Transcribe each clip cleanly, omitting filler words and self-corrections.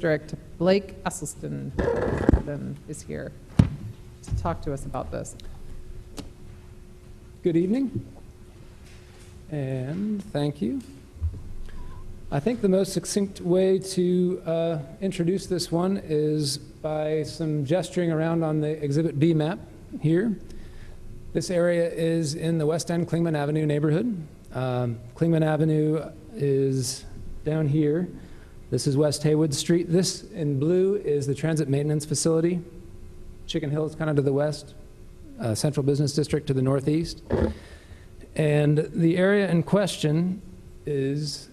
District, Blake Esselstyn is here to talk to us about this. Good evening, and thank you. I think the most succinct way to introduce this one is by some gesturing around on the Exhibit B map here. This area is in the West End Clingman Avenue neighborhood. Clingman Avenue is down here. This is West Haywood Street. This in blue is the transit maintenance facility. Chicken Hill is kind of to the west, Central Business District to the northeast. And the area in question is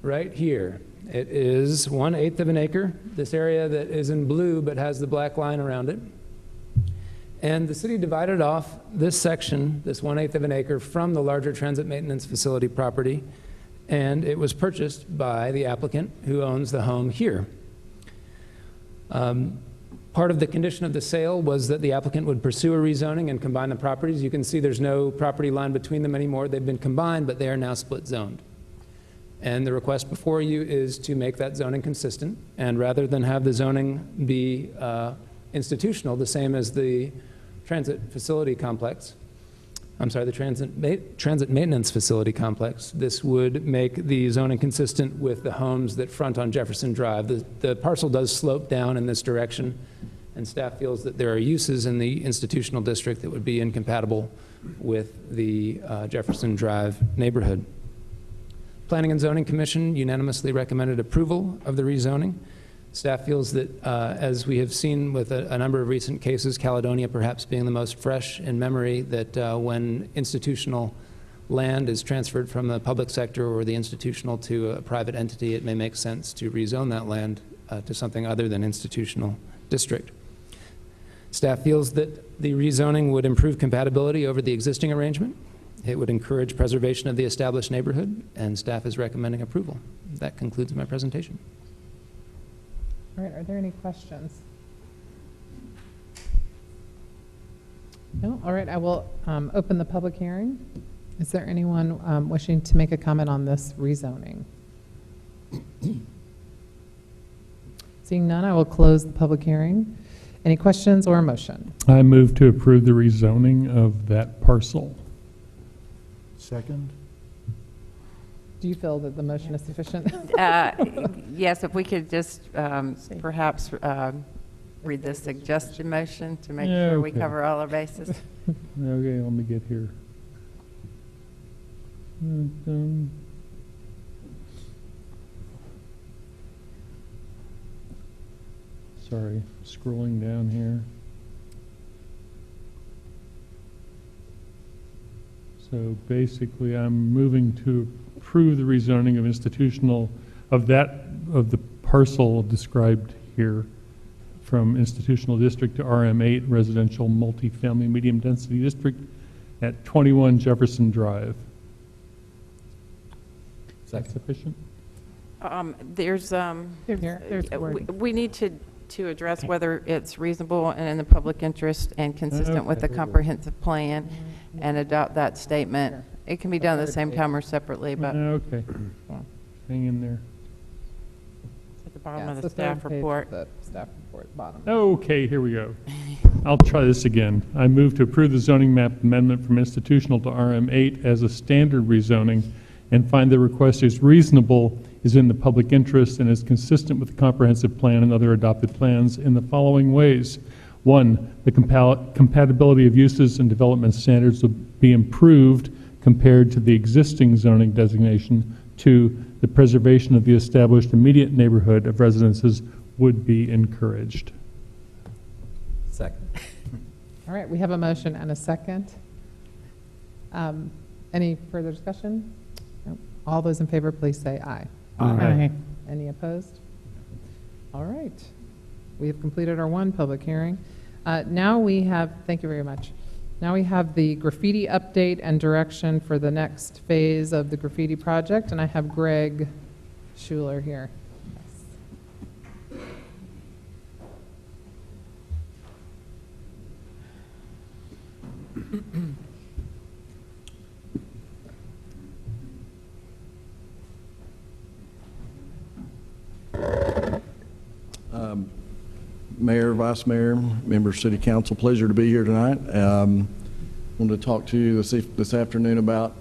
right here. It is 1/8 of an acre, this area that is in blue but has the black line around it. And the city divided off this section, this 1/8 of an acre, from the larger transit maintenance facility property, and it was purchased by the applicant who owns the home here. Part of the condition of the sale was that the applicant would pursue a rezoning and combine the properties. You can see there's no property line between them anymore. They've been combined, but they are now split zoned. And the request before you is to make that zoning consistent, and rather than have the zoning be institutional, the same as the transit facility complex, I'm sorry, the transit maintenance facility complex, this would make the zoning consistent with the homes that front on Jefferson Drive. The parcel does slope down in this direction, and staff feels that there are uses in the institutional district that would be incompatible with the Jefferson Drive neighborhood. Planning and Zoning Commission unanimously recommended approval of the rezoning. Staff feels that, as we have seen with a number of recent cases, Caledonia perhaps being the most fresh in memory, that when institutional land is transferred from the public sector or the institutional to a private entity, it may make sense to rezone that land to something other than institutional district. Staff feels that the rezoning would improve compatibility over the existing arrangement. It would encourage preservation of the established neighborhood, and staff is recommending approval. That concludes my presentation. All right, are there any questions? No? All right, I will open the public hearing. Is there anyone wishing to make a comment on this rezoning? Seeing none, I will close the public hearing. Any questions or a motion? I move to approve the rezoning of that parcel. Second. Do you feel that the motion is sufficient? Yes, if we could just perhaps read the suggested motion to make sure we cover all our bases. Okay, let me get here. Sorry, scrolling down here. So basically, I'm moving to approve the rezoning of institutional, of the parcel described here from institutional district to RM8 residential multifamily medium density district at 21 Jefferson Drive. Is that sufficient? We need to address whether it's reasonable and in the public interest and consistent with the comprehensive plan and adopt that statement. It can be done at the same time or separately, but Okay, hang in there. at the bottom of the staff report. The staff report, bottom. Okay, here we go. I'll try this again. I move to approve the zoning map amendment from institutional to RM8 as a standard rezoning and find the request is reasonable, is in the public interest, and is consistent with the comprehensive plan and other adopted plans in the following ways. 1, the compatibility of uses and development standards will be improved compared to the existing zoning designation. 2, the preservation of the established immediate neighborhood of residences would be encouraged. Second. All right, we have a motion and a second. Any further discussion? Nope. All those in favor, please say aye. Aye. Any opposed? All right. We have completed our one public hearing. Now we have, thank you very much. Now we have the graffiti update and direction for the next phase of the graffiti project, and I have Greg Schuler here. Mayor, Vice Mayor, members of City Council, pleasure to be here tonight. Wanted to talk to you this afternoon about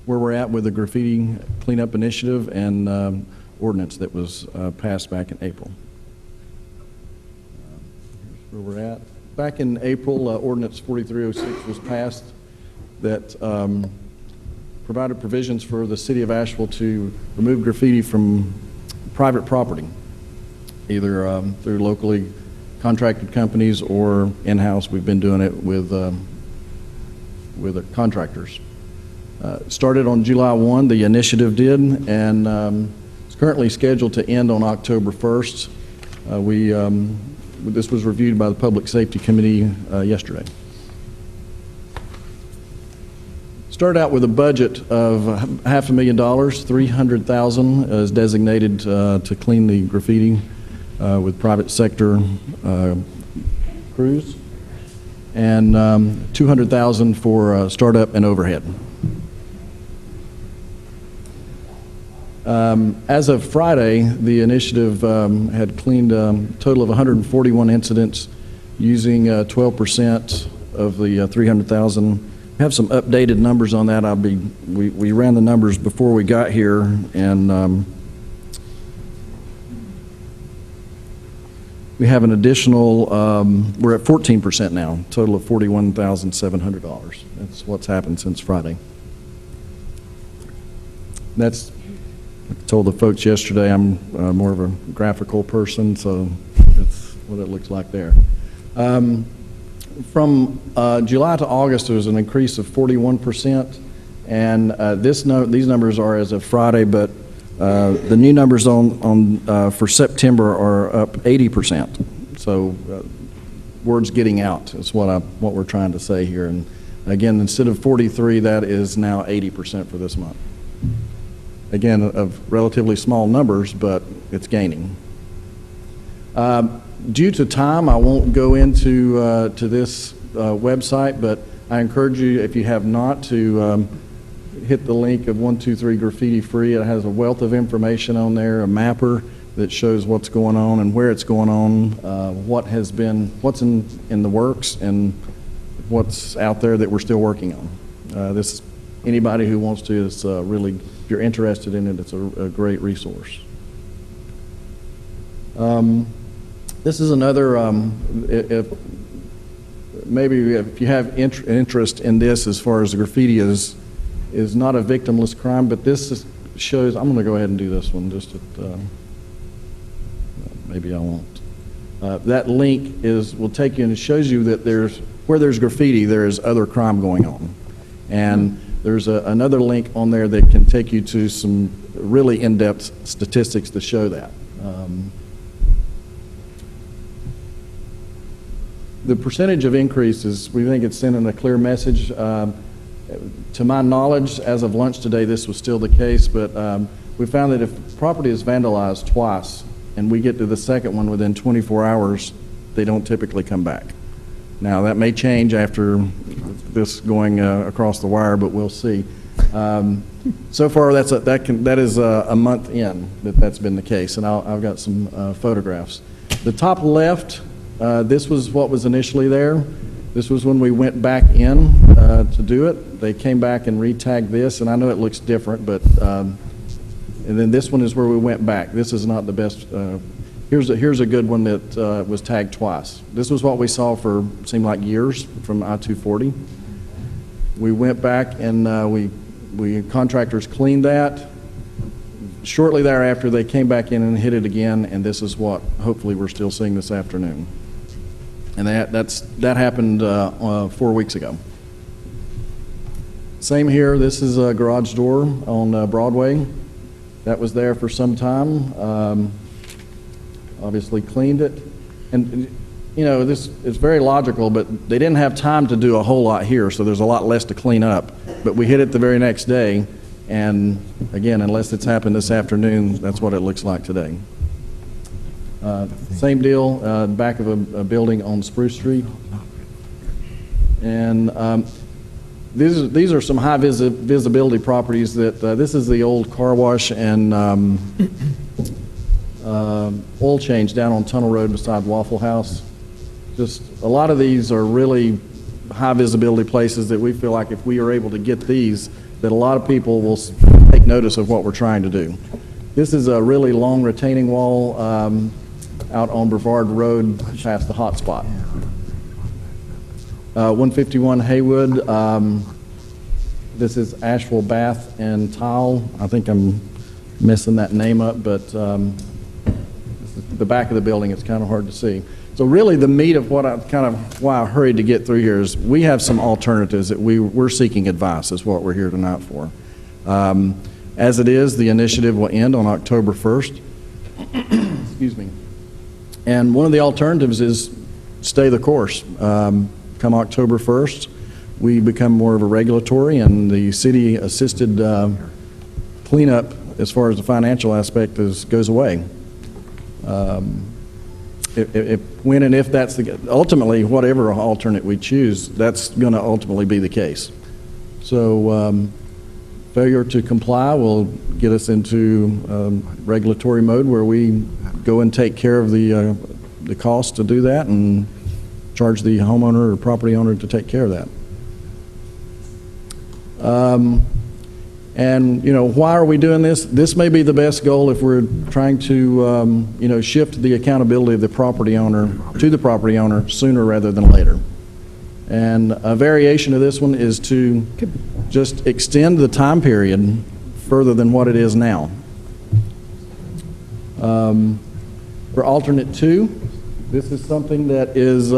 where we're at with the graffiti cleanup initiative and ordinance that was passed back in April. Here's where we're at. Back in April, Ordinance 4306 was passed that provided provisions for the City of Asheville to remove graffiti from private property, either through locally contracted companies or in-house. We've been doing it with contractors. Started on July 1, the initiative did, and it's currently scheduled to end on October 1st. This was reviewed by the Public Safety Committee yesterday. Started out with a budget of $500,000. $300,000 is designated to clean the graffiti with private sector crews, and $200,000 for startup and overhead. As of Friday, the initiative had cleaned a total of 141 incidents using 12% of the 300,000. We have some updated numbers on that. We ran the numbers before we got here, and we have an additional, we're at 14% now, total of $41,700. That's what's happened since Friday. I told the folks yesterday I'm more of a graphical person, so that's what it looks like there. From July to August, there was an increase of 41%, and these numbers are as of Friday, but the new numbers for September are up 80%. So word's getting out is what we're trying to say here. And again, instead of 43, that is now 80% for this month. Again, of relatively small numbers, but it's gaining. Due to time, I won't go into to this website, but I encourage you, if you have not, to hit the link of 123 Graffiti Free. It has a wealth of information on there, a mapper that shows what's going on and where it's going on, what's in the works, and what's out there that we're still working on. Anybody who wants to is really, if you're interested in it, it's a great resource. This is another, if you have interest in this as far as the graffiti is not a victimless crime, but this shows, I'm going to go ahead and do this one just maybe I won't. That link will take you and it shows you that where there's graffiti, there is other crime going on. And there's another link on there that can take you to some really in-depth statistics to show that. The percentage of increases, we think it's sending a clear message. To my knowledge, as of lunch today, this was still the case, but we found that if property is vandalized twice and we get to the second one within 24 hours, they don't typically come back. Now, that may change after this going across the wire, but we'll see. So far, that is a month in that's been the case, and I've got some photographs. The top left, this was what was initially there. This was when we went back in to do it. They came back and re-tagged this, and I know it looks different, but and then this one is where we went back. This is not the best. Here's a good one that was tagged twice. This was what we saw for seemed like years from I-240. We went back and we contractors cleaned that. Shortly thereafter, they came back in and hit it again, and this is what hopefully we're still seeing this afternoon. And that happened 4 weeks ago. Same here. This is a garage door on Broadway. That was there for some time. Obviously cleaned it. And, you know, this is very logical, but they didn't have time to do a whole lot here, so there's a lot less to clean up. But we hit it the very next day, and again, unless it's happened this afternoon, that's what it looks like today. Same deal, back of a building on Spruce Street. And these are some high visibility properties that, this is the old car wash and oil change down on Tunnel Road beside Waffle House. Just a lot of these are really high visibility places that we feel like if we are able to get these, that a lot of people will take notice of what we're trying to do. This is a really long retaining wall out on Brevard Road past the hot spot. 151 Haywood, this is Asheville Bath and Tile. I think I'm messing that name up, but the back of the building, it's kind of hard to see. So really the meat of what why I hurried to get through here is we have some alternatives that we're seeking advice is what we're here tonight for. As it is, the initiative will end on October 1st. Excuse me. And one of the alternatives is stay the course. Come October 1st, we become more of a regulatory, and the city assisted cleanup as far as the financial aspect goes away. When and if that's ultimately, whatever alternate we choose, that's going to ultimately be the case. So failure to comply will get us into regulatory mode where we go and take care of the cost to do that and charge the homeowner or property owner to take care of that. And, you know, why are we doing this? This may be the best goal if we're trying to, you know, shift the accountability of the property owner to the property owner sooner rather than later. And a variation of this one is to just extend the time period further than what it is now. For alternate 2, this is something that is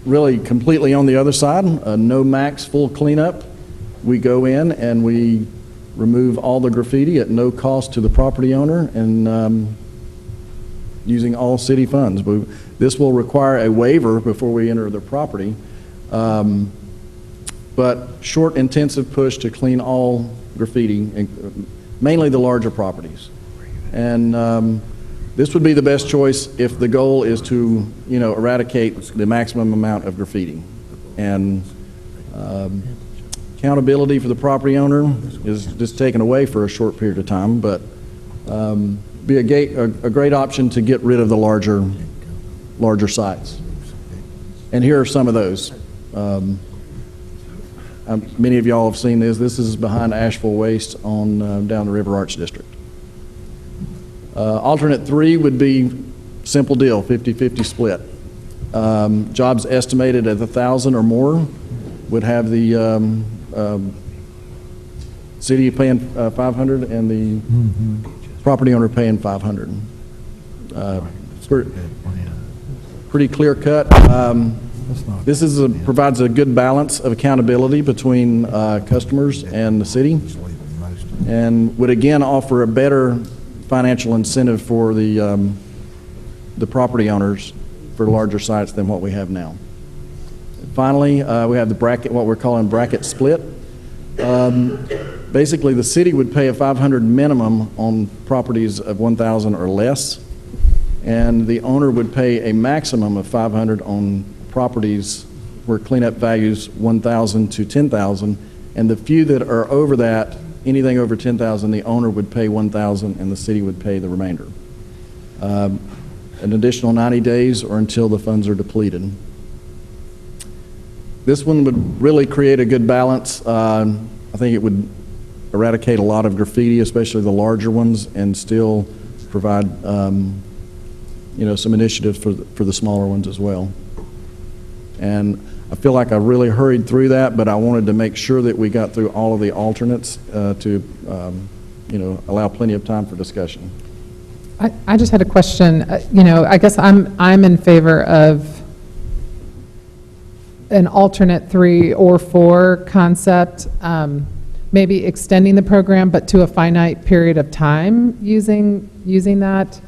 really completely on the other side, no max full cleanup. We go in and we remove all the graffiti at no cost to the property owner and using all city funds. This will require a waiver before we enter the property, but short intensive push to clean all graffiti, mainly the larger properties. And this would be the best choice if the goal is to, you know, eradicate the maximum amount of graffiti. And accountability for the property owner is just taken away for a short period of time, but be a great option to get rid of the larger sites. And here are some of those. Many of y'all have seen this. This is behind Asheville Waste on down the River Arch District. Alternate 3 would be simple deal, 50-50 split. Jobs estimated at 1,000 or more would have the city paying 500 and the property owner paying 500. Pretty clear cut. This provides a good balance of accountability between customers and the city, and would again offer a better financial incentive for the property owners for larger sites than what we have now. Finally, we have the bracket, what we're calling bracket split. Basically, the city would pay a 500 minimum on properties of 1,000 or less, and the owner would pay a maximum of 500 on properties where cleanup values 1,000 to 10,000, and the few that are over that, anything over 10,000, the owner would pay 1,000 and the city would pay the remainder. An additional 90 days or until the funds are depleted. This one would really create a good balance. I think it would eradicate a lot of graffiti, especially the larger ones, and still provide you know, some initiatives for the smaller ones as well. And I feel like I really hurried through that, but I wanted to make sure that we got through all of the alternates to, you know, allow plenty of time for discussion. I just had a question. You know, I guess I'm in favor of an alternate 3 or 4 concept, maybe extending the program, but to a finite period of time using that.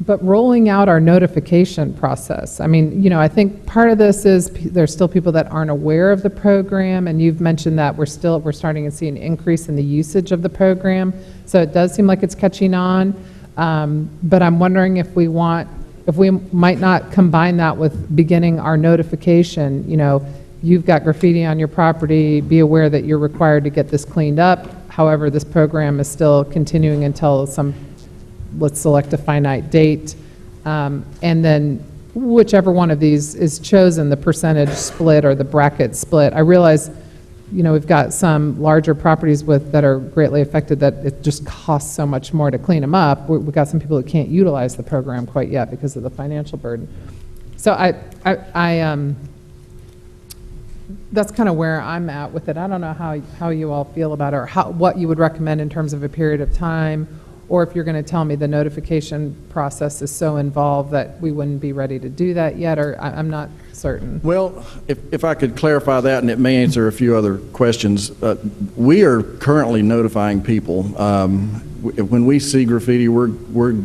But rolling out our notification process. I mean, you know, I think part of this is there's still people that aren't aware of the program, and you've mentioned that we're starting to see an increase in the usage of the program. So it does seem like it's catching on. But I'm wondering if we might not combine that with beginning our notification. You know, you've got graffiti on your property, be aware that you're required to get this cleaned up. However, this program is still continuing until let's select a finite date. And then whichever one of these is chosen, the percentage split or the bracket split. I realize, we've got some larger properties that are greatly affected that it just costs so much more to clean them up. We've got some people who can't utilize the program quite yet because of the financial burden. So that's kind of where I'm at with it. I don't know how you all feel about it, or what you would recommend in terms of a period of time, or if you're going to tell me the notification process is so involved that we wouldn't be ready to do that yet, or I'm not certain. Well, if I could clarify that, and it may answer a few other questions, we are currently notifying people. When we see graffiti, we're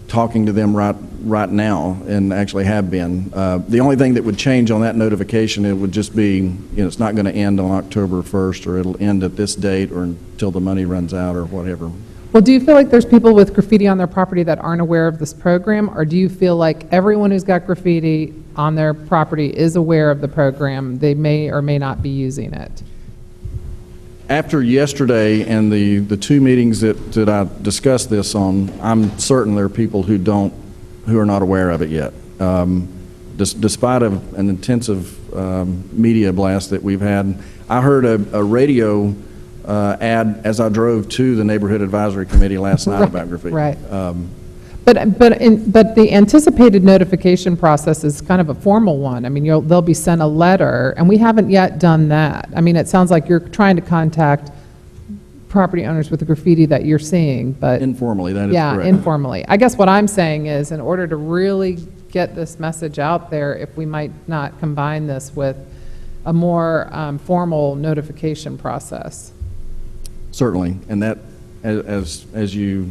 talking to them right now, and actually have been. The only thing that would change on that notification, it would just be, it's not going to end on October 1st, or it'll end at this date, or until the money runs out, or whatever. Well, do you feel like there's people with graffiti on their property that aren't aware of this program, or do you feel like everyone who's got graffiti on their property is aware of the program? They may or may not be using it. After yesterday and the two meetings that I discussed this on, I'm certain there are people who are not aware of it yet. Despite an intensive media blast that we've had, I heard a radio ad as I drove to the Neighborhood Advisory Committee last night about graffiti. Right. But the anticipated notification process is kind of a formal one. I mean, they'll be sent a letter, and we haven't yet done that. I mean, it sounds like you're trying to contact property owners with the graffiti that you're seeing, but Informally, that is correct. Yeah, informally. I guess what I'm saying is, in order to really get this message out there, if we might not combine this with a more formal notification process. Certainly, and that, as you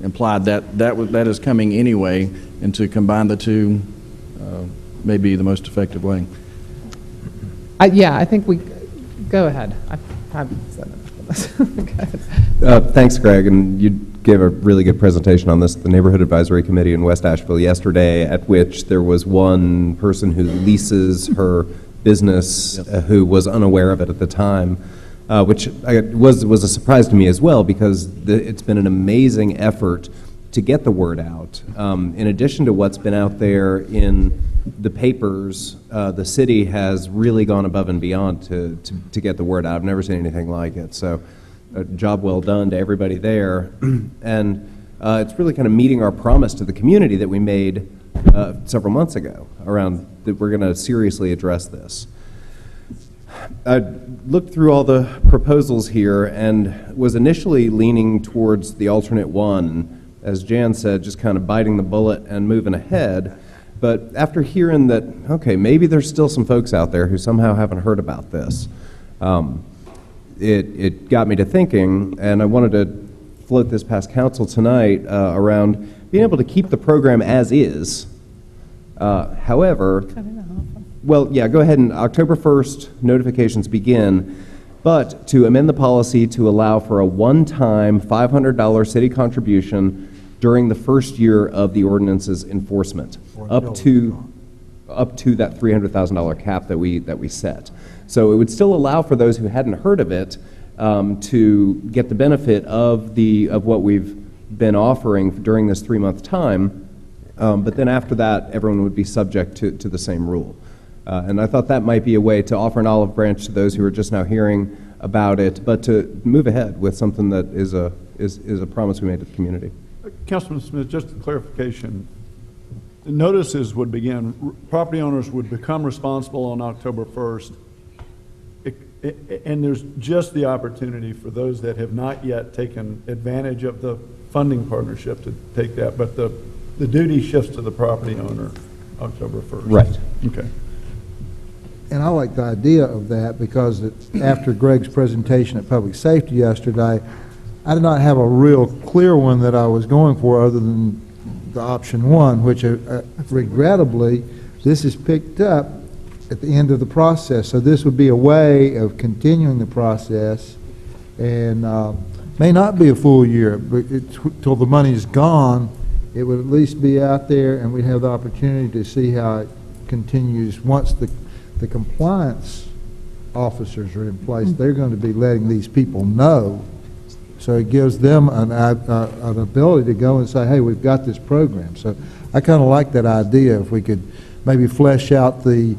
implied, that is coming anyway, and to combine the two may be the most effective way. Yeah, I think go ahead. I've said enough of this. Thanks, Greg, and you gave a really good presentation on this at the Neighborhood Advisory Committee in West Asheville yesterday, at which there was one person who leases her business who was unaware of it at the time. Which was a surprise to me as well, because it's been an amazing effort to get the word out. In addition to what's been out there in the papers, the city has really gone above and beyond to get the word out. I've never seen anything like it. So a job well done to everybody there. And it's really kind of meeting our promise to the community that we made several months ago around that we're going to seriously address this. I looked through all the proposals here and was initially leaning towards the alternate one, as Jan said, just kind of biting the bullet and moving ahead. But after hearing that, okay, maybe there's still some folks out there who somehow haven't heard about this, it got me to thinking, and I wanted to float this past council tonight around being able to keep the program as is. However, well, yeah, go ahead and October 1st, notifications begin, but to amend the policy to allow for a one-time $500 city contribution during the first year of the ordinance's enforcement, up to that $300,000 cap that we set. So it would still allow for those who hadn't heard of it to get the benefit of what we've been offering during this 3-month time, but then after that, everyone would be subject to the same rule. And I thought that might be a way to offer an olive branch to those who are just now hearing about it, but to move ahead with something that is a promise we made to the community. Councilman Smith, just a clarification. The notices would begin, property owners would become responsible on October 1st, and there's just the opportunity for those that have not yet taken advantage of the funding partnership to take that, but the duty shifts to the property owner October 1st. Right. Okay. And I like the idea of that, because after Greg's presentation at Public Safety yesterday, I did not have a real clear one that I was going for other than the option one, which regrettably, this is picked up at the end of the process. So this would be a way of continuing the process, and may not be a full year, but till the money's gone, it would at least be out there, and we'd have the opportunity to see how it continues once the compliance officers are in place. They're going to be letting these people know So it gives them an ability to go and say, hey, we've got this program. So I kind of like that idea, if we could maybe flesh out the,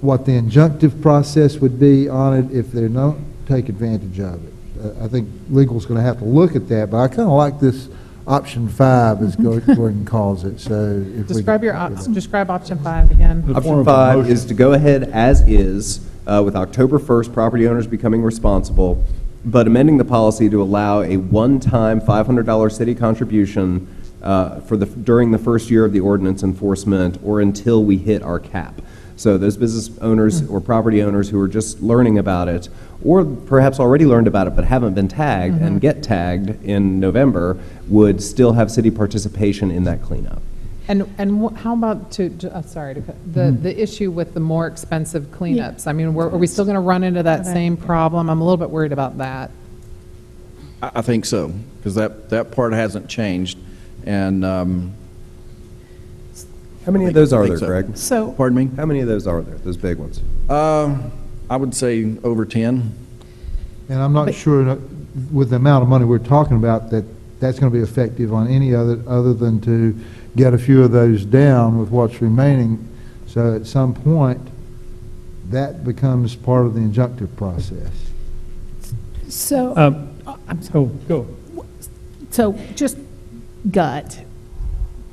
what the injunctive process would be on it if they don't take advantage of it. I think legal's going to have to look at that, but I kind of like this option 5, as Gordon calls it. So if describe option 5 again. Option 5 is to go ahead as is, with October 1st, property owners becoming responsible, but amending the policy to allow a one-time $500 city contribution during the first year of the ordinance enforcement or until we hit our cap. So those business owners or property owners who are just learning about it, or perhaps already learned about it but haven't been tagged and get tagged in November, would still have city participation in that cleanup. And how about the issue with the more expensive cleanups? I mean, are we still going to run into that same problem? I'm a little bit worried about that. I think so, because that part hasn't changed. And how many of those are there, Greg? Pardon me? How many of those are there, those big ones? I would say over 10. And I'm not sure with the amount of money we're talking about that's going to be effective on any other than to get a few of those down with what's remaining. So at some point, that becomes part of the injunctive process. So, I'm sorry. Go. So just gut,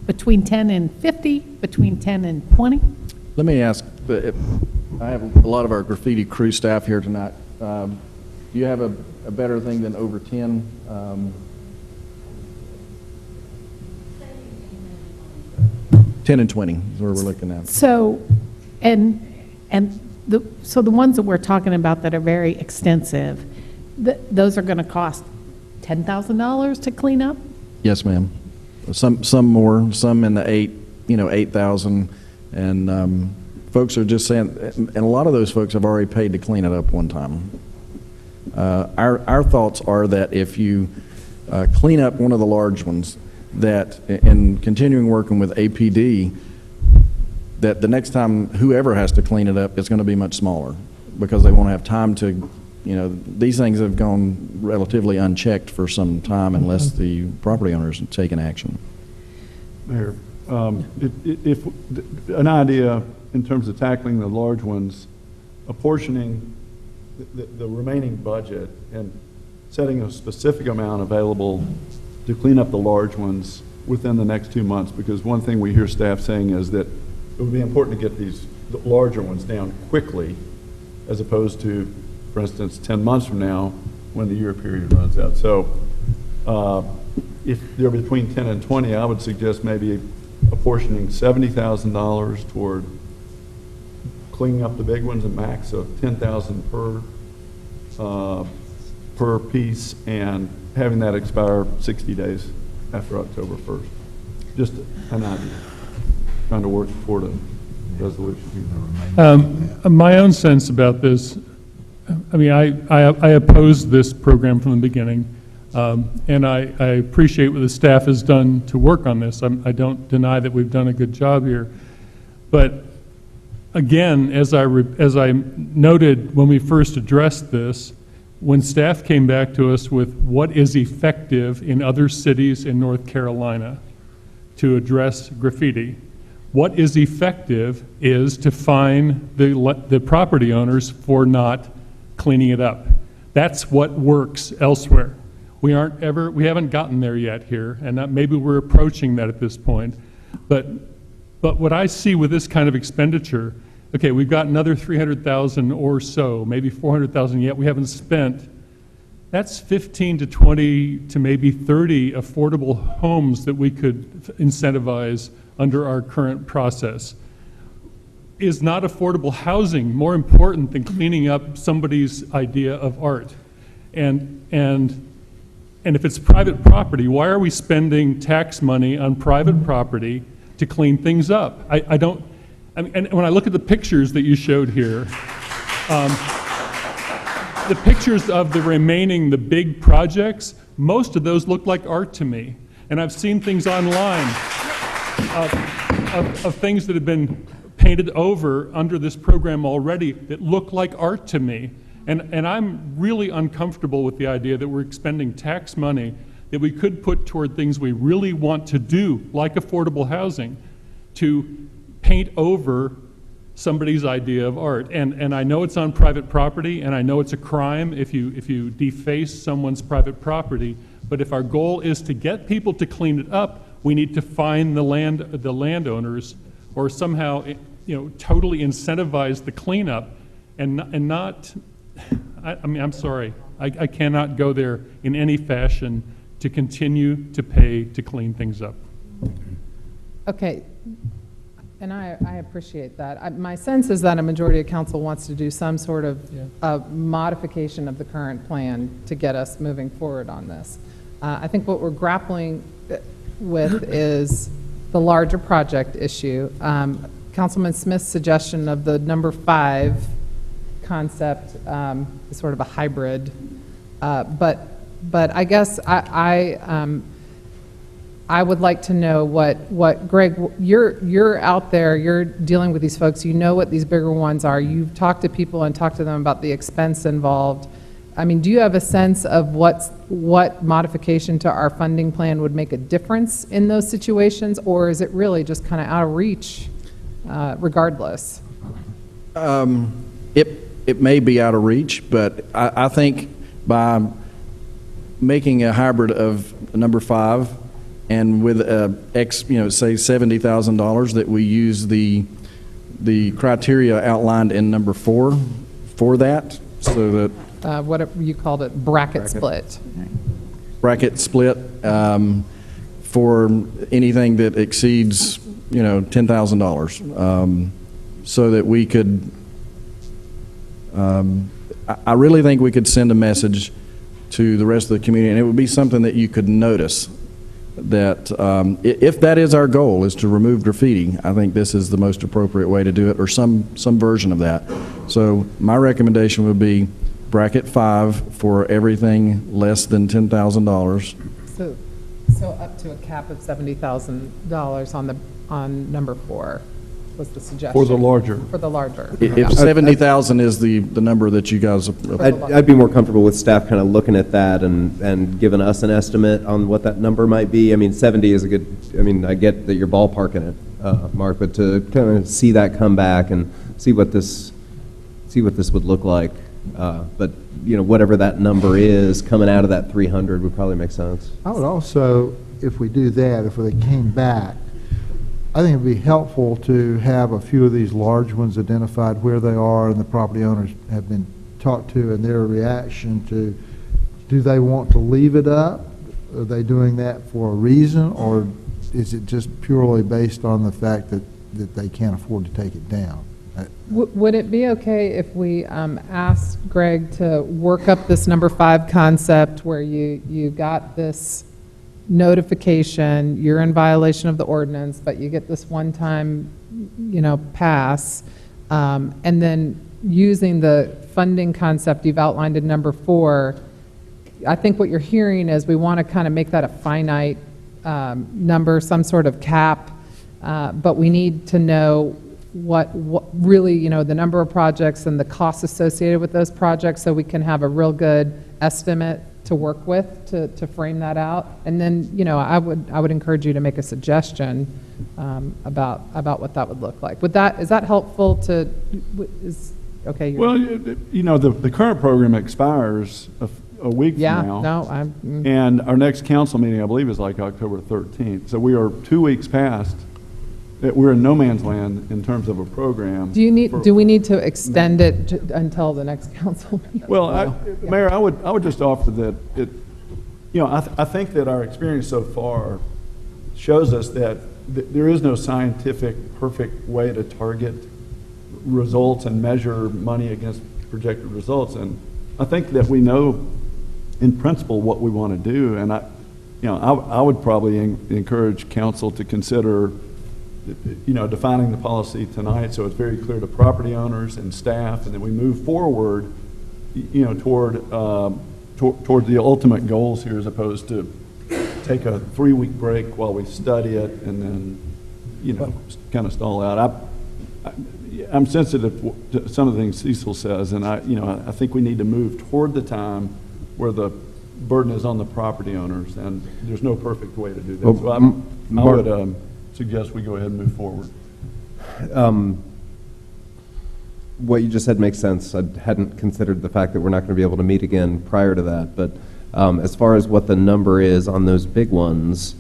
between 10 and 50, between 10 and 20? Let me ask, I have a lot of our graffiti crew staff here tonight. Do you have a better thing than over 10? 10 and 20 is where we're looking at. So, so the ones that we're talking about that are very extensive, those are going to cost $10,000 to clean up? Yes, ma'am. Some more, some in the 8,000, and folks are just saying, and a lot of those folks have already paid to clean it up one time. Our thoughts are that if you clean up one of the large ones, that in continuing working with APD, that the next time whoever has to clean it up, it's going to be much smaller, because they won't have time to, these things have gone relatively unchecked for some time unless the property owners have taken action. Mayor, if an idea in terms of tackling the large ones, apportioning the remaining budget and setting a specific amount available to clean up the large ones within the next 2 months, because one thing we hear staff saying is that it would be important to get these larger ones down quickly, as opposed to, for instance, 10 months from now when the year period runs out. So if they're between 10 and 20, I would suggest maybe apportioning $70,000 toward cleaning up the big ones, a max of $10,000 per piece, and having that expire 60 days after October 1st. Just an idea. Trying to work toward a resolution. My own sense about this, I mean, I opposed this program from the beginning, and I appreciate what the staff has done to work on this. I don't deny that we've done a good job here. But again, as I noted when we first addressed this, when staff came back to us with what is effective in other cities in North Carolina to address graffiti, what is effective is to fine the property owners for not cleaning it up. That's what works elsewhere. We haven't gotten there yet here, and maybe we're approaching that at this point. But what I see with this kind of expenditure, okay, we've got another 300,000 or so, maybe 400,000 yet we haven't spent. That's 15 to 20 to maybe 30 affordable homes that we could incentivize under our current process. Is not affordable housing more important than cleaning up somebody's idea of art? And if it's private property, why are we spending tax money on private property to clean things up? And when I look at the pictures that you showed here, the pictures of the big projects, most of those look like art to me. And I've seen things online of things that have been painted over under this program already that look like art to me. And I'm really uncomfortable with the idea that we're expending tax money that we could put toward things we really want to do, like affordable housing, to paint over somebody's idea of art. And I know it's on private property, and I know it's a crime if you deface someone's private property, but if our goal is to get people to clean it up, we need to find the landowners, or somehow, totally incentivize the cleanup, and not, I mean, I'm sorry, I cannot go there in any fashion to continue to pay to clean things up. Okay, and I appreciate that. My sense is that a majority of council wants to do some sort of modification of the current plan to get us moving forward on this. I think what we're grappling with is the larger project issue. Councilman Smith's suggestion of the number 5 concept is sort of a hybrid, but I guess I would like to know what Greg, you're out there, you're dealing with these folks, you know what these bigger ones are, you've talked to people and talked to them about the expense involved. I mean, do you have a sense of what modification to our funding plan would make a difference in those situations, or is it really just kind of out of reach regardless? It may be out of reach, but I think by making a hybrid of number 5 and with say $70,000, that we use the criteria outlined in number 4 for that, so that What you called it, bracket split. Bracket split for anything that exceeds, $10,000, so that we could. I really think we could send a message to the rest of the community, and it would be something that you could notice. That if that is our goal, is to remove graffiti, I think this is the most appropriate way to do it, or some version of that. So my recommendation would be bracket 5 for everything less than $10,000. So up to a cap of $70,000 on number 4 was the suggestion. For the larger. For the larger. If 70,000 is the number that you guys. I'd be more comfortable with staff kind of looking at that and giving us an estimate on what that number might be. I mean, 70 is a good, I mean, I get that you're ballparking it, Mark, but to kind of see that come back and see what this would look like. But, whatever that number is coming out of that 300 would probably make sense. I would also, if we do that, if they came back, I think it'd be helpful to have a few of these large ones identified where they are and the property owners have been talked to and their reaction to, do they want to leave it up? Are they doing that for a reason, or is it just purely based on the fact that they can't afford to take it down? Would it be okay if we asked Greg to work up this number 5 concept where you got this notification, you're in violation of the ordinance, but you get this one-time, pass, and then using the funding concept you've outlined in number 4, I think what you're hearing is we want to kind of make that a finite number, some sort of cap, but we need to know what really, the number of projects and the costs associated with those projects, so we can have a real good estimate to work with to frame that out. And then, I would encourage you to make a suggestion about what that would look like. Is that helpful to, okay? Well, the current program expires a week from now. And our next council meeting, I believe, is like October 13th. So we are 2 weeks past. We're in no man's land in terms of a program. Do we need to extend it until the next council meeting? Well, Mayor, I would just offer that I think that our experience so far shows us that there is no scientific, perfect way to target results and measure money against projected results. And I think that we know in principle what we want to do. And I would probably encourage council to consider defining the policy tonight so it's very clear to property owners and staff, and then we move forward, toward the ultimate goals here, as opposed to take a 3-week break while we study it and then, kind of stall out. I'm sensitive to some of the things Cecil says, and I think we need to move toward the time where the burden is on the property owners, and there's no perfect way to do that. So I would suggest we go ahead and move forward. What you just said makes sense. I hadn't considered the fact that we're not going to be able to meet again prior to that, but as far as what the number is on those big ones,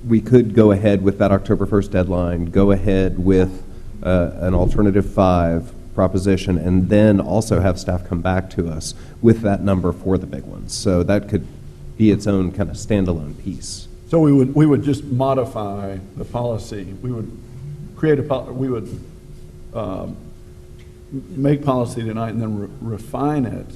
we could go ahead with that October 1st deadline, go ahead with an alternative 5 proposition, and then also have staff come back to us with that number for the big ones. So that could be its own kind of standalone piece. So we would just modify the policy. We would create we would make policy tonight and then refine it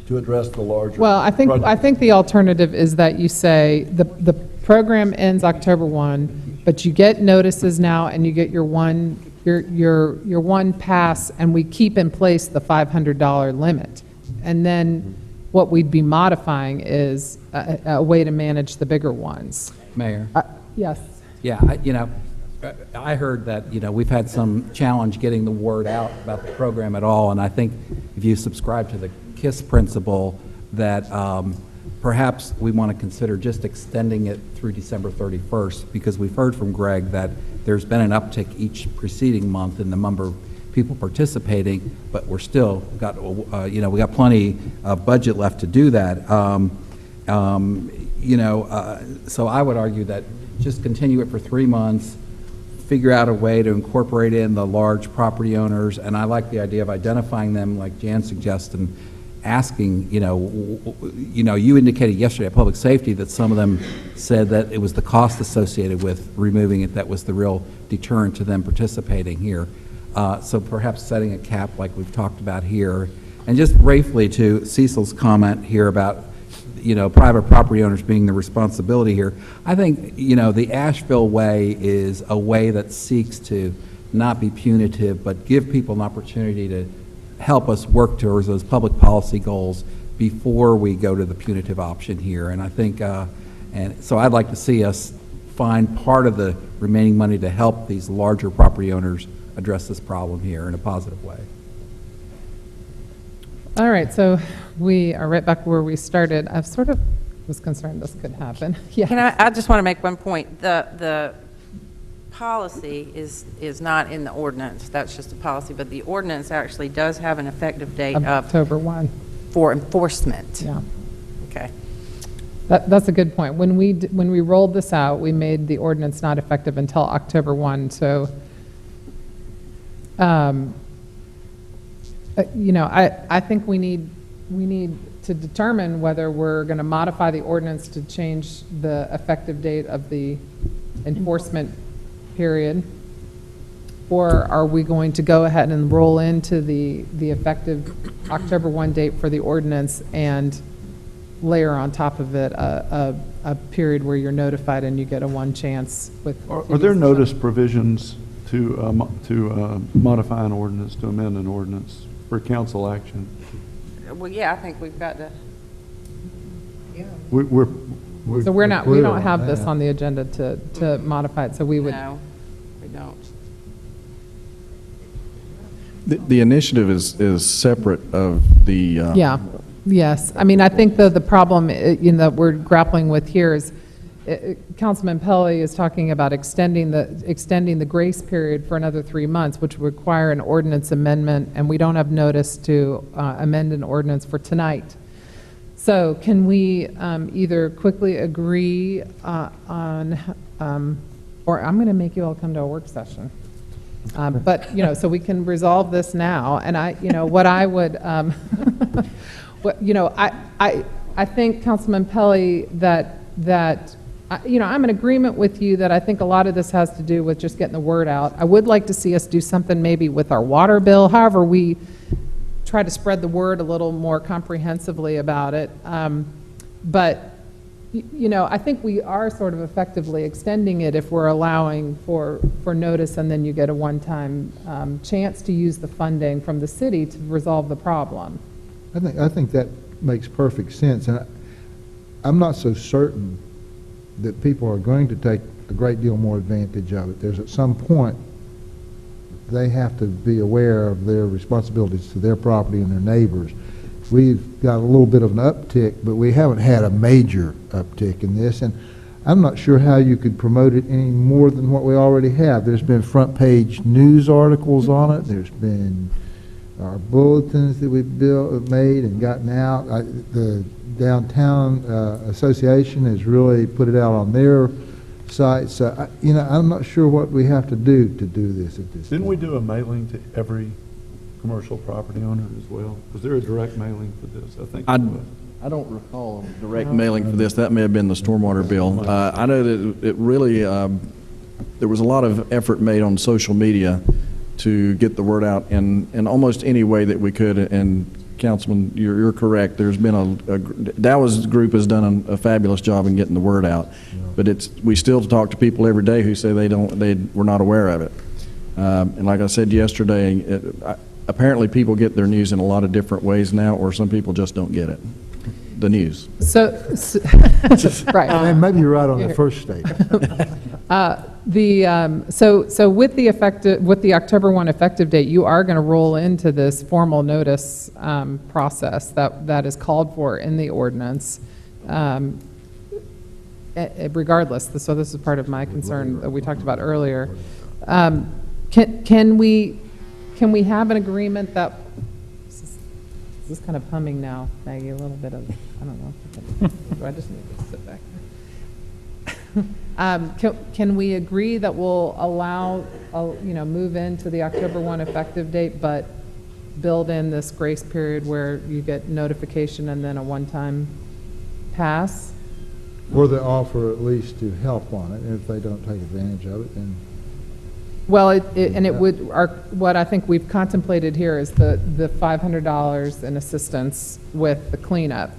to address the larger. Well, I think the alternative is that you say the program ends October 1, but you get notices now and you get your one pass, and we keep in place the $500 limit. And then what we'd be modifying is a way to manage the bigger ones. Mayor? Yes. Yeah, I heard that, we've had some challenge getting the word out about the program at all, and I think if you subscribe to the KISS principle, that perhaps we want to consider just extending it through December 31st, because we've heard from Greg that there's been an uptick each preceding month in the number of people participating, but we're still got, we got plenty of budget left to do that. So I would argue that just continue it for 3 months, figure out a way to incorporate in the large property owners, and I like the idea of identifying them, like Jan suggested, asking, you indicated yesterday at Public Safety that some of them said that it was the cost associated with removing it that was the real deterrent to them participating here. So perhaps setting a cap like we've talked about here. And just briefly to Cecil's comment here about, private property owners being the responsibility here, I think, the Asheville way is a way that seeks to not be punitive, but give people an opportunity to help us work towards those public policy goals before we go to the punitive option here. And I think, and so I'd like to see us find part of the remaining money to help these larger property owners address this problem here in a positive way. All right, so we are right back where we started. I sort of was concerned this could happen. Yeah. I just want to make one point. The policy is not in the ordinance. That's just a policy, but the ordinance actually does have an effective date of October 1 for enforcement. Yeah. Okay. That's a good point. When we rolled this out, we made the ordinance not effective until October 1. So, I think we need to determine whether we're going to modify the ordinance to change the effective date of the enforcement period, or are we going to go ahead and roll into the effective October 1 date for the ordinance and layer on top of it a period where you're notified and you get a one chance with. Are there notice provisions to modify an ordinance, to amend an ordinance for council action? Well, yeah, I think we've got to. Yeah. We don't have this on the agenda to modify it, so we would. No, we don't. The initiative is separate of the. Yeah. Yes. I mean, I think the problem that we're grappling with here is Councilman Pelley is talking about extending the grace period for another 3 months, which would require an ordinance amendment, and we don't have notice to amend an ordinance for tonight. So can we either quickly agree on, or I'm going to make you all come to a work session. But, so we can resolve this now. And what I would, I think, Councilman Pelley, that I'm in agreement with you that I think a lot of this has to do with just getting the word out. I would like to see us do something maybe with our water bill. However, we try to spread the word a little more comprehensively about it. But, I think we are sort of effectively extending it if we're allowing for notice, and then you get a one-time chance to use the funding from the city to resolve the problem. I think that makes perfect sense, and I'm not so certain that people are going to take a great deal more advantage of it. There's at some point they have to be aware of their responsibilities to their property and their neighbors. We've got a little bit of an uptick, but we haven't had a major uptick in this, and I'm not sure how you could promote it any more than what we already have. There's been front page news articles on it. There's been our bulletins that we've made and gotten out. The Downtown Association has really put it out on their site. So, I'm not sure what we have to do this at this Didn't time. we do a mailing to every commercial property owner as well? Was there a direct mailing for this? I think there was. I don't recall a direct mailing for this. That may have been the stormwater bill. I know that it really, there was a lot of effort made on social media to get the word out in almost any way that we could. And Councilman, you're correct. There's been Dow's group has done a fabulous job in getting the word out. But we still talk to people every day who say they were not aware of it. And like I said yesterday, apparently people get their news in a lot of different ways now, or some people just don't get it. The news. So right. And maybe you're right on the first statement. So with the October 1 effective date, you are going to roll into this formal notice process that is called for in the ordinance. Regardless, so this is part of my concern that we talked about earlier. Can we have an agreement that this is kind of humming now, Maggie, a little bit of, I don't know. Do I just need to sit back? Can we agree that we'll allow, move into the October 1 effective date, but build in this grace period where you get notification and then a one-time pass? Or they offer at least to help on it, and if they don't take advantage of it, then... Well, what I think we've contemplated here is the $500 in assistance with the cleanup,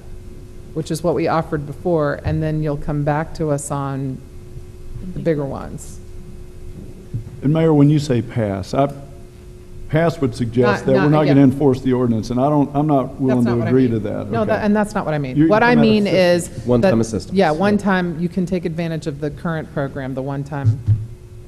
which is what we offered before, and then you'll come back to us on the bigger ones. And Mayor, when you say pass, pass would suggest that we're not going to enforce the ordinance, and I'm not willing to agree to that. No, Okay. and that's not what I mean. You're What I talking about mean is... One-time assistance. Yeah, one time you can take advantage of the current program, the one-time...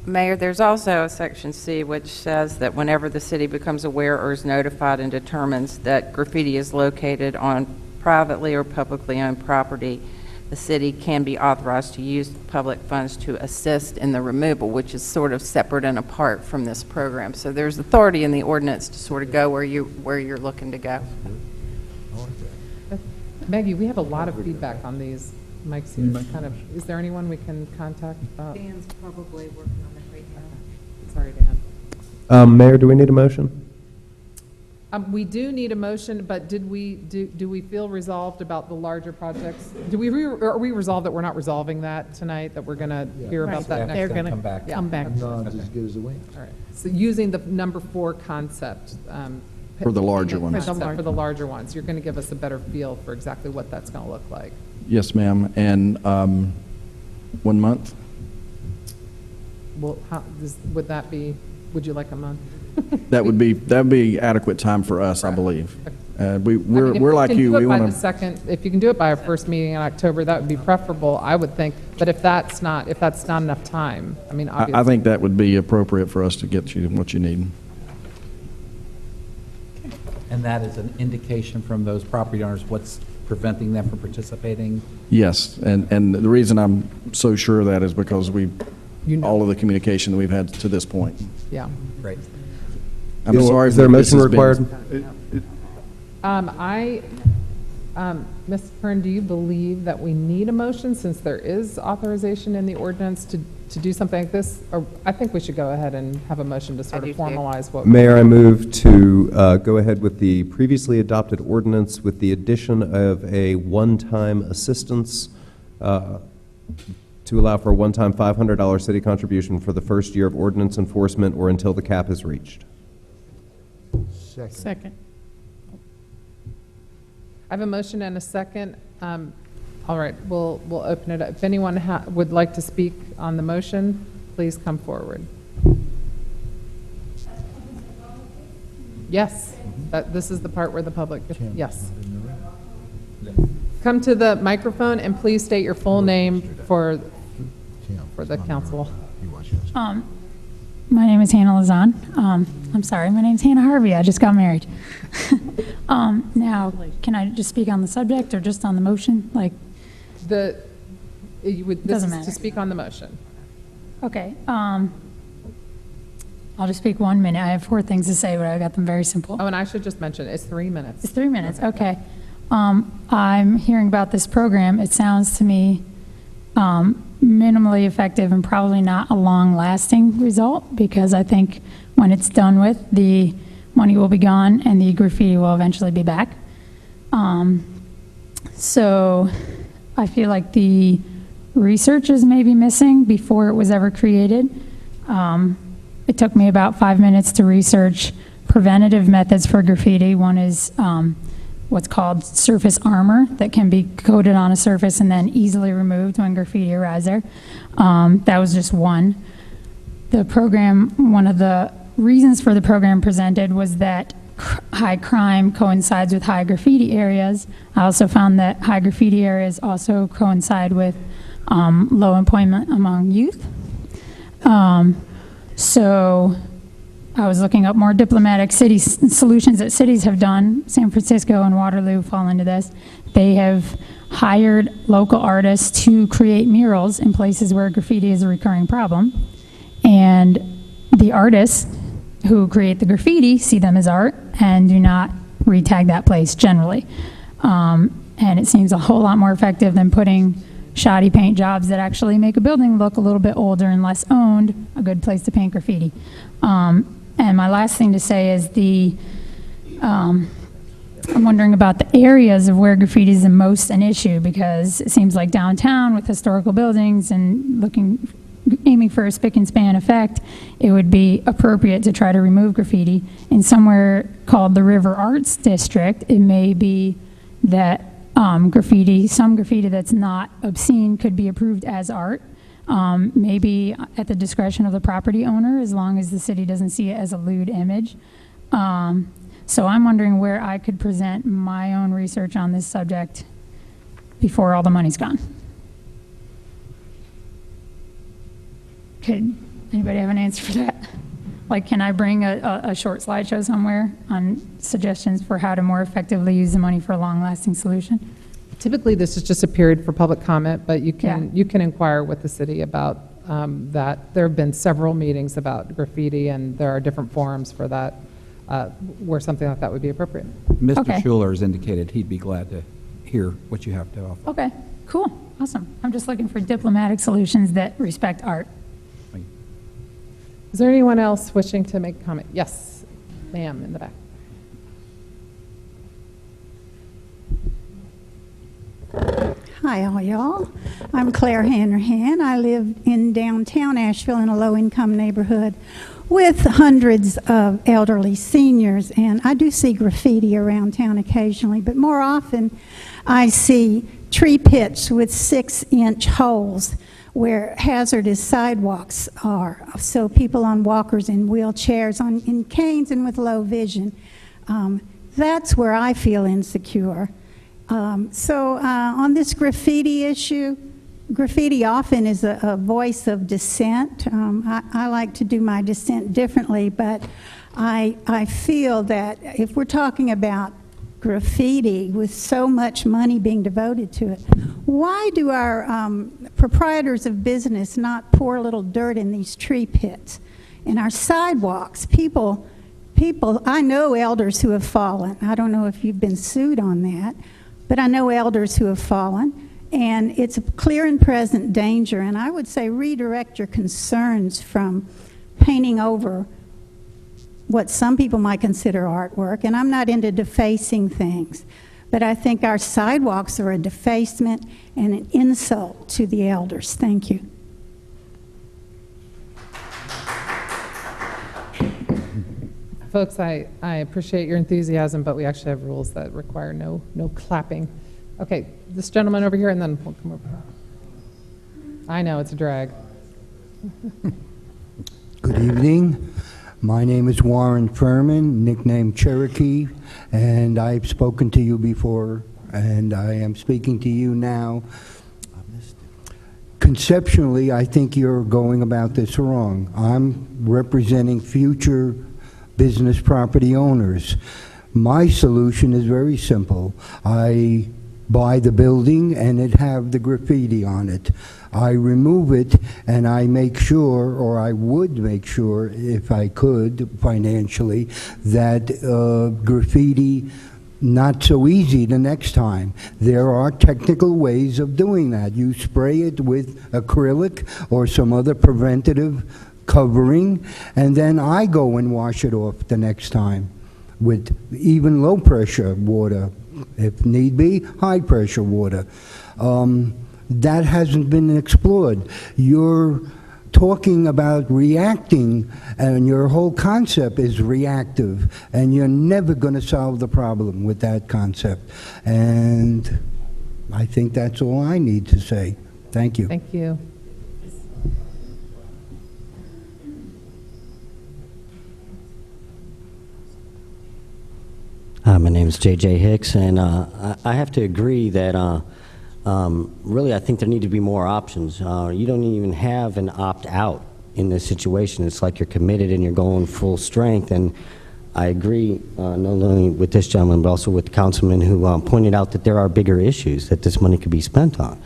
Mayor, there's also a section C which says that whenever the city becomes aware or is notified and determines that graffiti is located on privately or publicly owned property, the city can be authorized to use public funds to assist in the removal, which is sort of separate and apart from this program. So there's authority in the ordinance to sort of go where you're looking to go. Maggie, we have a lot of feedback on these. Mike seems kind of, is there anyone we can contact about? Dan's probably working on it right now. Sorry, Dan. Mayor, do we need a motion? We do need a motion, but do we feel resolved about the larger projects? Are we resolved that we're not resolving that tonight, that we're going to hear about that next They're time? going to come back. come back. Nods as good as the wind. All right. So using the number 4 concept. For the larger ones. For the larger ones. You're going to give us a better feel for exactly what that's going to look like. Yes, ma'am. And 1 month? Well, would that be, would you like a month? That would be adequate time for us, I believe. We're like you. We want to. If you can do it by our first meeting in October, that would be preferable, I would think. But if that's not enough time, I mean, obviously. I think that would be appropriate for us to get you what you need. And that is an indication from those property owners what's preventing them from participating? Yes, and the reason I'm so sure of that is because all of the communication that we've had to this point. Yeah. Great. I'm sorry. Is there a motion required? Ms. Kern, do you believe that we need a motion since there is authorization in the ordinance to do something like this? Or I think we should go ahead and have a motion to sort of formalize what. Mayor, I move to go ahead with the previously adopted ordinance with the addition of a one-time assistance to allow for a one-time $500 city contribution for the first year of ordinance enforcement or until the cap is reached. Second. I have a motion and a second. All right, we'll open it up. If anyone would like to speak on the motion, please come forward. Yes, this is the part where the public, yes. Come to the microphone and please state your full name for the council. My name is Hannah Lazan. I'm sorry, my name's Hannah Harvey. I just got married. Now, can I just speak on the subject or just on the motion? Like, This Doesn't is matter. to speak on the motion. okay, I'll just speak 1 minute. I have 4 things to say, but I got them very simple. Oh, and I should just mention, it's 3 minutes. It's 3 minutes, okay. I'm hearing about this program. It sounds to me minimally effective and probably not a long-lasting result, because I think when it's done with, the money will be gone and the graffiti will eventually be back. So I feel like the research is maybe missing before it was ever created. It took me about 5 minutes to research preventative methods for graffiti. One is what's called surface armor that can be coated on a surface and then easily removed when graffiti arrives there. That was just one. The program, one of the reasons for the program presented was that high crime coincides with high graffiti areas. I also found that high graffiti areas also coincide with low employment among youth. So I was looking up more diplomatic city solutions that cities have done. San Francisco and Waterloo fall into this. They have hired local artists to create murals in places where graffiti is a recurring problem. And the artists who create the graffiti see them as art and do not re-tag that place generally. And it seems a whole lot more effective than putting shoddy paint jobs that actually make a building look a little bit older and less owned, a good place to paint graffiti. And my last thing to say is I'm wondering about the areas of where graffiti is the most an issue, because it seems like downtown with historical buildings and aiming for a spick and span effect, it would be appropriate to try to remove graffiti. In somewhere called the River Arts District, it may be that some graffiti that's not obscene could be approved as art. Maybe at the discretion of the property owner, as long as the city doesn't see it as a lewd image. So I'm wondering where I could present my own research on this subject before all the money's gone. Could anybody have an answer for that? Like, can I bring a short slideshow somewhere on suggestions for how to more effectively use the money for a long-lasting solution? Typically, this is just a period for public comment, but you can inquire with the city about that. There have been several meetings about graffiti, and there are different forums for that where something like that would be appropriate. Mr. Okay. Schuler has indicated he'd be glad to hear what you have to offer. Okay, cool, awesome. I'm just looking for diplomatic solutions that respect art. Is there anyone else wishing to make a comment? Yes, ma'am, in the back. Hi, all y'all. I'm Claire Hanrahan. I live in downtown Asheville in a low-income neighborhood with hundreds of elderly seniors, and I do see graffiti around town occasionally, but more often I see tree pits with 6-inch holes where hazardous sidewalks are, so people on walkers and wheelchairs, in canes and with low vision. That's where I feel insecure. On this graffiti issue, graffiti often is a voice of dissent. I like to do my dissent differently, but I feel that if we're talking about graffiti with so much money being devoted to it, why do our proprietors of business not pour a little dirt in these tree pits? In our sidewalks, people, I know elders who have fallen. I don't know if you've been sued on that, but I know elders who have fallen, and it's a clear and present danger, and I would say redirect your concerns from painting over what some people might consider artwork, and I'm not into defacing things, but I think our sidewalks are a defacement and an insult to the elders. Thank you. Folks, I appreciate your enthusiasm, but we actually have rules that require no clapping. Okay, this gentleman over here, and then we'll come over. I know, it's a drag. Good evening. My name is Warren Furman, nicknamed Cherokee, and I've spoken to you before, and I am speaking to you now. conceptually, I think you're going about this wrong. I'm representing future business property owners. My solution is very simple. I buy the building and it have the graffiti on it. I remove it and I make sure, or I would make sure if I could financially, that graffiti not so easy the next time. There are technical ways of doing that. You spray it with acrylic or some other preventative covering, and then I go and wash it off the next time with even low pressure water, if need be, high pressure water. That hasn't been explored. You're talking about reacting, and your whole concept is reactive, and you're never going to solve the problem with that concept. And I think that's all I need to say. Thank you. Thank you. Hi, my name is J.J. Hicks, and I have to agree that really I think there need to be more options. You don't even have an opt-out in this situation. It's like you're committed and you're going full strength, and I agree not only with this gentleman but also with the councilman who pointed out that there are bigger issues that this money could be spent on.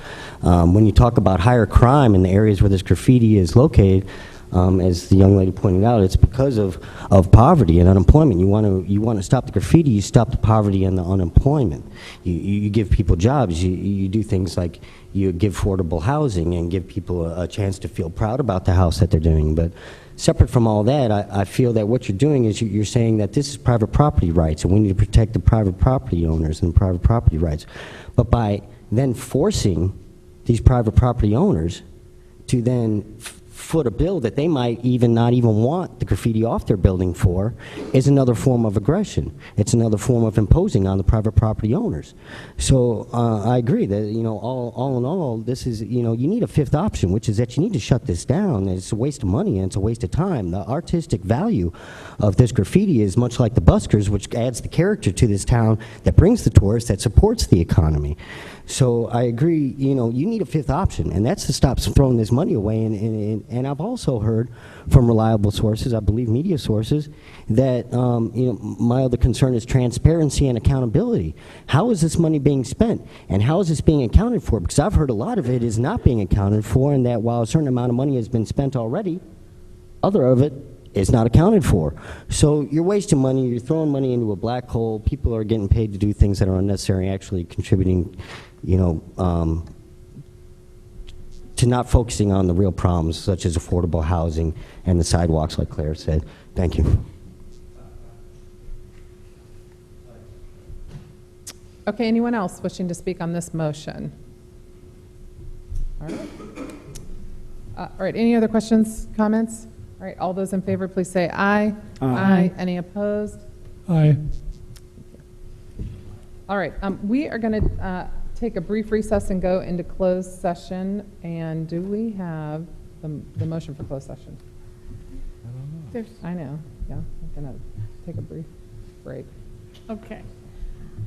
When you talk about higher crime in the areas where this graffiti is located, as the young lady pointed out, it's because of poverty and unemployment. You want to stop the graffiti, you stop the poverty and the unemployment. You give people jobs. You do things like you give affordable housing and give people a chance to feel proud about the house that they're doing. But separate from all that, I feel that what you're doing is you're saying that this is private property rights, and we need to protect the private property owners and private property rights. But by then forcing these private property owners to then foot a bill that they might not even want the graffiti off their building for is another form of aggression. It's another form of imposing on the private property owners. So I agree that, all in all, this is, you need a fifth option, which is that you need to shut this down. It's a waste of money and it's a waste of time. The artistic value of this graffiti is much like the buskers, which adds the character to this town that brings the tourists, that supports the economy. So I agree, you need a fifth option, and that's to stop throwing this money away. And I've also heard from reliable sources, I believe media sources, that my other concern is transparency and accountability. How is this money being spent, and how is this being accounted for? Because I've heard a lot of it is not being accounted for, and that while a certain amount of money has been spent already, other of it is not accounted for. So you're wasting money, you're throwing money into a black hole, people are getting paid to do things that are unnecessary, actually contributing to not focusing on the real problems, such as affordable housing and the sidewalks, like Claire said. Thank you. Okay, anyone else wishing to speak on this motion? All right. All right, any other questions, comments? All right, all those in favor, please say aye. Aye. Any opposed? Aye. All right, we are going to take a brief recess and go into closed session. And do we have the motion for closed session? I know. Yeah, I'm going to take a brief break. Okay.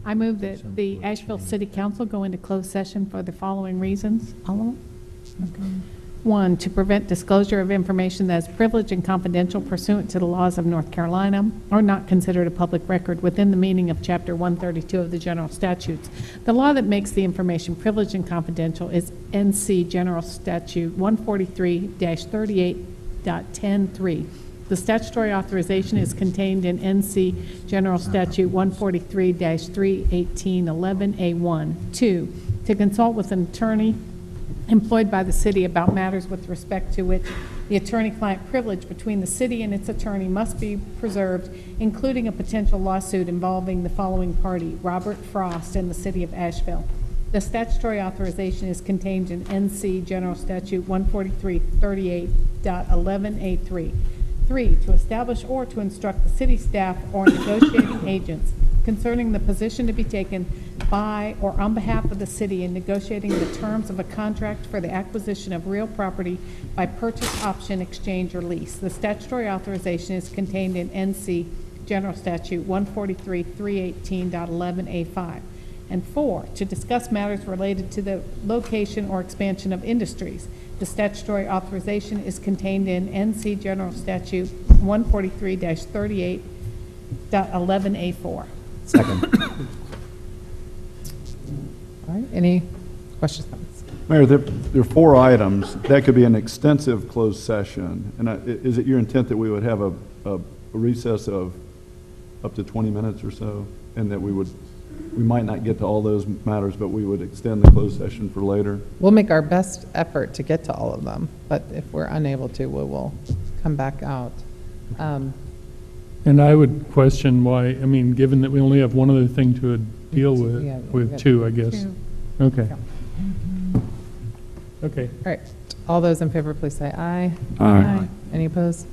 I move that the Asheville City Council go into closed session for the following reasons. All of them? Okay. 1, to prevent disclosure of information that is privileged and confidential pursuant to the laws of North Carolina or not considered a public record within the meaning of Chapter 132 of the General Statutes. The law that makes the information privileged and confidential is NC General Statute 143-38.103. The statutory authorization is contained in NC General Statute 143-318.11A1. 2, to consult with an attorney employed by the city about matters with respect to which the attorney-client privilege between the city and its attorney must be preserved, including a potential lawsuit involving the following party, Robert Frost and the city of Asheville. The statutory authorization is contained in NC General Statute 143-38.11A3. 3, to establish or to instruct the city staff or negotiating agents concerning the position to be taken by or on behalf of the city in negotiating the terms of a contract for the acquisition of real property by purchase, option, exchange, or lease. The statutory authorization is contained in NC General Statute 143-318.11A5. And 4, to discuss matters related to the location or expansion of industries. The statutory authorization is contained in NC General Statute 143-38.11A4. Second. All right, any questions, comments? Mayor, there are 4 items. That could be an extensive closed session. And is it your intent that we would have a recess of up to 20 minutes or so? And that we might not get to all those matters, but we would extend the closed session for later? We'll make our best effort to get to all of them, but if we're unable to, we will come back out. And I would question why, I mean, given that we only have one other thing to deal with, Yeah, with we 2, I guess. 2. Okay. Okay. All right, all those in favor, please say aye. Aye. Any opposed?